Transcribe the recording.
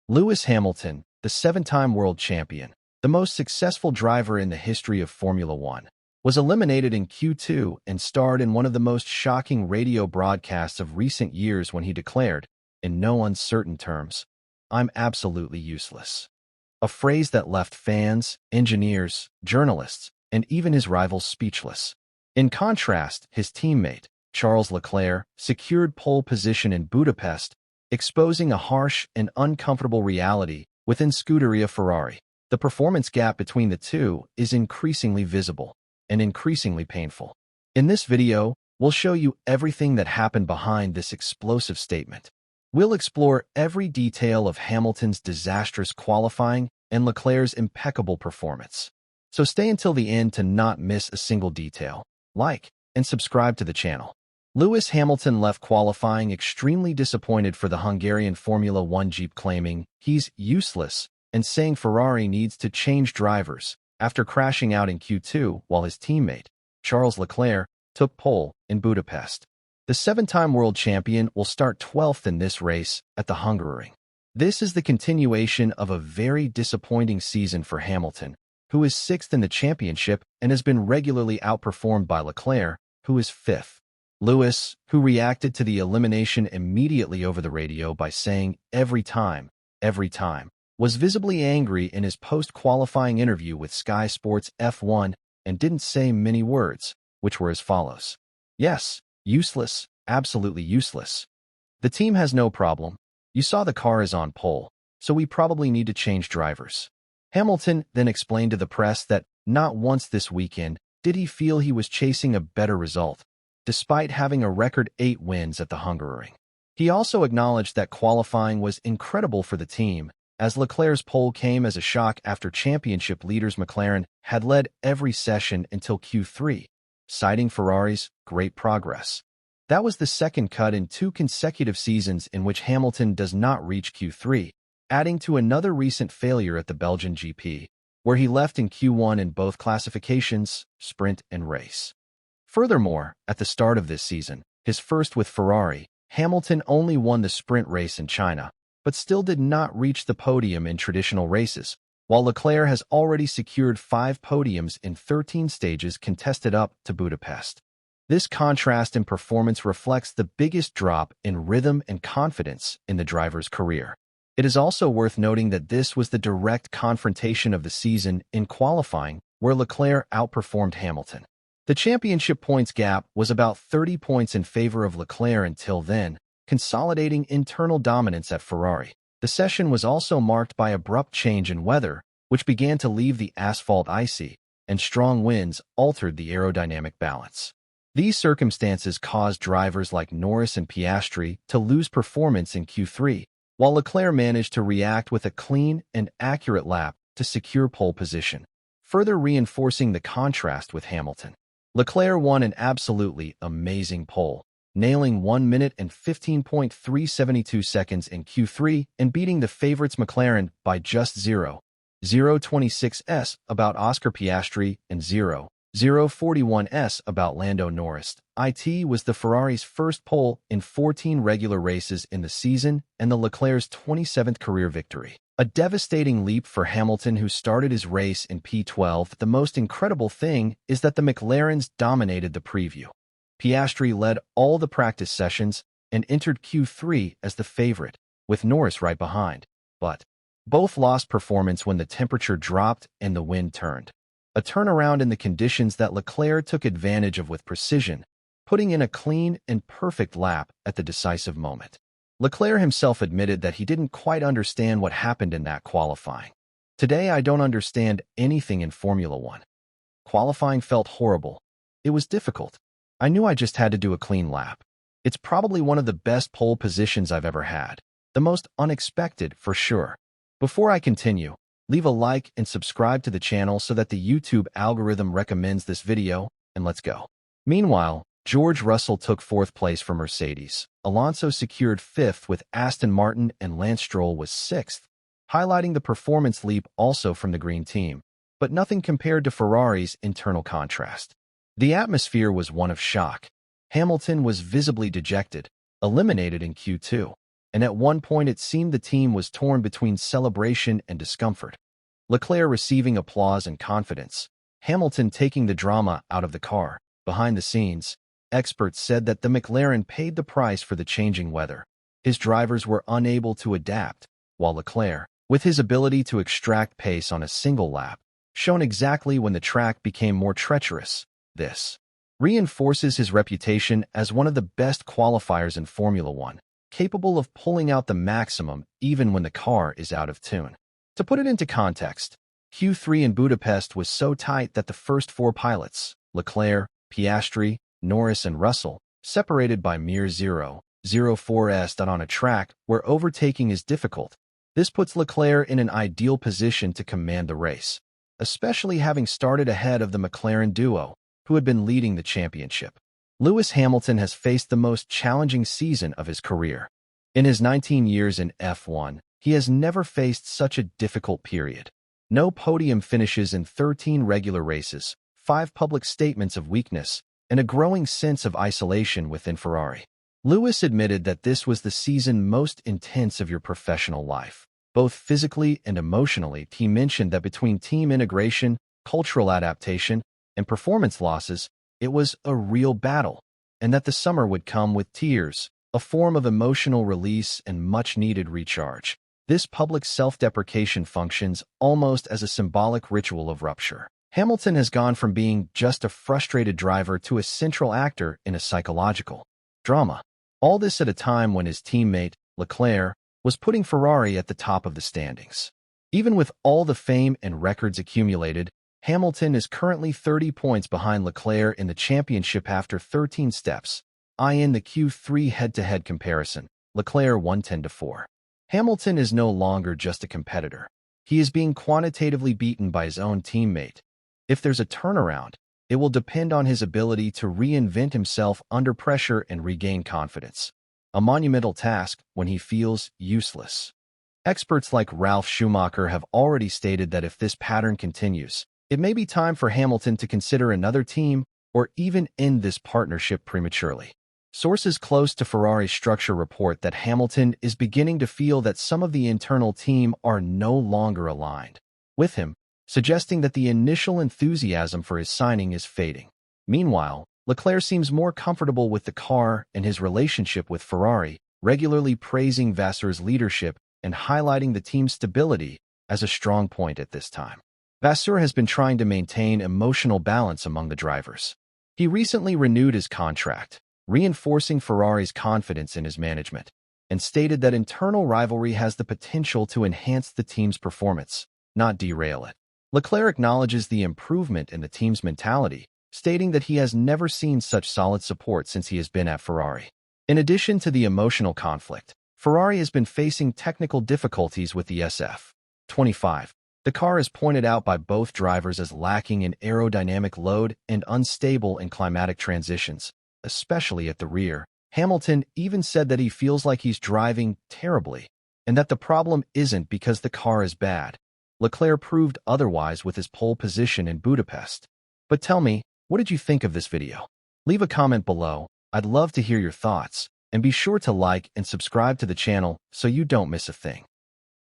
Lewis Hamilton, the seven-time world champion, the most successful driver in the history of Formula One, was eliminated in Q2 and starred in one of the most shocking radio broadcasts of recent years when he declared, in no uncertain terms, "I'm absolutely useless." A phrase that left fans, engineers, journalists, and even his rivals speechless. In contrast, his teammate, Charles Leclerc, secured pole position in Budapest, exposing a harsh and uncomfortable reality within Scuderia Ferrari. The performance gap between the two is increasingly visible and increasingly painful. In this video, we'll show you everything that happened behind this explosive statement. We'll explore every detail of Hamilton's disastrous qualifying and Leclerc's impeccable performance. So stay until the end to not miss a single detail. Like and subscribe to the channel. Lewis Hamilton left qualifying extremely disappointed for the Hungarian Formula One Jeep, claiming he's useless and saying Ferrari needs to change drivers after crashing out in Q2 while his teammate, Charles Leclerc, took pole in Budapest. The seven-time world champion will start 12th in this race at the Hungaroring. This is the continuation of a very disappointing season for Hamilton, who is 6th in the championship and has been regularly outperformed by Leclerc, who is 5th. Lewis, who reacted to the elimination immediately over the radio by saying every time, was visibly angry in his post-qualifying interview with Sky Sports F1 and didn't say many words, which were as follows. "Yes, useless, absolutely useless. The team has no problem. You saw the car is on pole, so we probably need to change drivers." Hamilton then explained to the press that not once this weekend did he feel he was chasing a better result, despite having a record 8 wins at the Hungaroring. He also acknowledged that qualifying was incredible for the team, as Leclerc's pole came as a shock after championship leaders McLaren had led every session until Q3, citing Ferrari's great progress. That was the second cut in 2 consecutive seasons in which Hamilton does not reach Q3, adding to another recent failure at the Belgian GP, where he left in Q1 in both classifications, sprint and race. Furthermore, at the start of this season, his first with Ferrari, Hamilton only won the sprint race in China, but still did not reach the podium in traditional races, while Leclerc has already secured 5 podiums in 13 stages contested up to Budapest. This contrast in performance reflects the biggest drop in rhythm and confidence in the driver's career. It is also worth noting that this was the direct confrontation of the season in qualifying, where Leclerc outperformed Hamilton. The championship points gap was about 30 points in favor of Leclerc until then, consolidating internal dominance at Ferrari. The session was also marked by abrupt change in weather, which began to leave the asphalt icy, and strong winds altered the aerodynamic balance. These circumstances caused drivers like Norris and Piastri to lose performance in Q3, while Leclerc managed to react with a clean and accurate lap to secure pole position, further reinforcing the contrast with Hamilton. Leclerc won an absolutely amazing pole, nailing 1 minute and 15.372 seconds in Q3 and beating the favorites McLaren by just 0.026 about Oscar Piastri and 0.041 about Lando Norris. It was the Ferrari's first pole in 14 regular races in the season and the Leclerc's 27th career victory. A devastating leap for Hamilton, who started his race in P12. The most incredible thing is that the McLarens dominated the preview. Piastri led all the practice sessions and entered Q3 as the favorite, with Norris right behind. But both lost performance when the temperature dropped and the wind turned. A turnaround in the conditions that Leclerc took advantage of with precision, putting in a clean and perfect lap at the decisive moment. Leclerc himself admitted that he didn't quite understand what happened in that qualifying. "Today I don't understand anything in Formula One. Qualifying felt horrible. It was difficult. I knew I just had to do a clean lap. It's probably one of the best pole positions I've ever had. The most unexpected, for sure." Before I continue, leave a like and subscribe to the channel so that the YouTube algorithm recommends this video, and let's go. Meanwhile, George Russell took 4th place for Mercedes. Alonso secured 5th with Aston Martin, and Lance Stroll was 6th, highlighting the performance leap also from the Green Team, but nothing compared to Ferrari's internal contrast. The atmosphere was one of shock. Hamilton was visibly dejected, eliminated in Q2, and at one point it seemed the team was torn between celebration and discomfort. Leclerc receiving applause and confidence, Hamilton taking the drama out of the car. Behind the scenes, experts said that the McLaren paid the price for the changing weather. His drivers were unable to adapt, while Leclerc, with his ability to extract pace on a single lap, shone exactly when the track became more treacherous. This reinforces his reputation as one of the best qualifiers in Formula One, capable of pulling out the maximum even when the car is out of tune. To put it into context, Q3 in Budapest was so tight that the first four pilots, Leclerc, Piastri, Norris and Russell, separated by mere 0.04 on a track where overtaking is difficult. This puts Leclerc in an ideal position to command the race, especially having started ahead of the McLaren duo, who had been leading the championship. Lewis Hamilton has faced the most challenging season of his career. In his 19 years in F1, he has never faced such a difficult period. No podium finishes in 13 regular races, 5 public statements of weakness, and a growing sense of isolation within Ferrari. Lewis admitted that this was the season most intense of your professional life, both physically and emotionally. He mentioned that between team integration, cultural adaptation, and performance losses, it was a real battle, and that the summer would come with tears, a form of emotional release and much-needed recharge. This public self-deprecation functions almost as a symbolic ritual of rupture. Hamilton has gone from being just a frustrated driver to a central actor in a psychological drama. All this at a time when his teammate, Leclerc, was putting Ferrari at the top of the standings. Even with all the fame and records accumulated, Hamilton is currently 30 points behind Leclerc in the championship after 13 steps. In the Q3 head-to-head comparison, Leclerc won 10-4. Hamilton is no longer just a competitor. He is being quantitatively beaten by his own teammate. If there's a turnaround, it will depend on his ability to reinvent himself under pressure and regain confidence. A monumental task when he feels useless. Experts like Ralf Schumacher have already stated that if this pattern continues, it may be time for Hamilton to consider another team or even end this partnership prematurely. Sources close to Ferrari's structure report that Hamilton is beginning to feel that some of the internal team are no longer aligned with him, suggesting that the initial enthusiasm for his signing is fading. Meanwhile, Leclerc seems more comfortable with the car and his relationship with Ferrari, regularly praising Vassar's leadership and highlighting the team's stability as a strong point at this time. Vassar has been trying to maintain emotional balance among the drivers. He recently renewed his contract, reinforcing Ferrari's confidence in his management, and stated that internal rivalry has the potential to enhance the team's performance, not derail it. Leclerc acknowledges the improvement in the team's mentality, stating that he has never seen such solid support since he has been at Ferrari. In addition to the emotional conflict, Ferrari has been facing technical difficulties with the SF25. The car is pointed out by both drivers as lacking in aerodynamic load and unstable in climatic transitions, especially at the rear. Hamilton even said that he feels like he's driving terribly, and that the problem isn't because the car is bad. Leclerc proved otherwise with his pole position in Budapest. But tell me, what did you think of this video? Leave a comment below. I'd love to hear your thoughts, and be sure to like and subscribe to the channel so you don't miss a thing.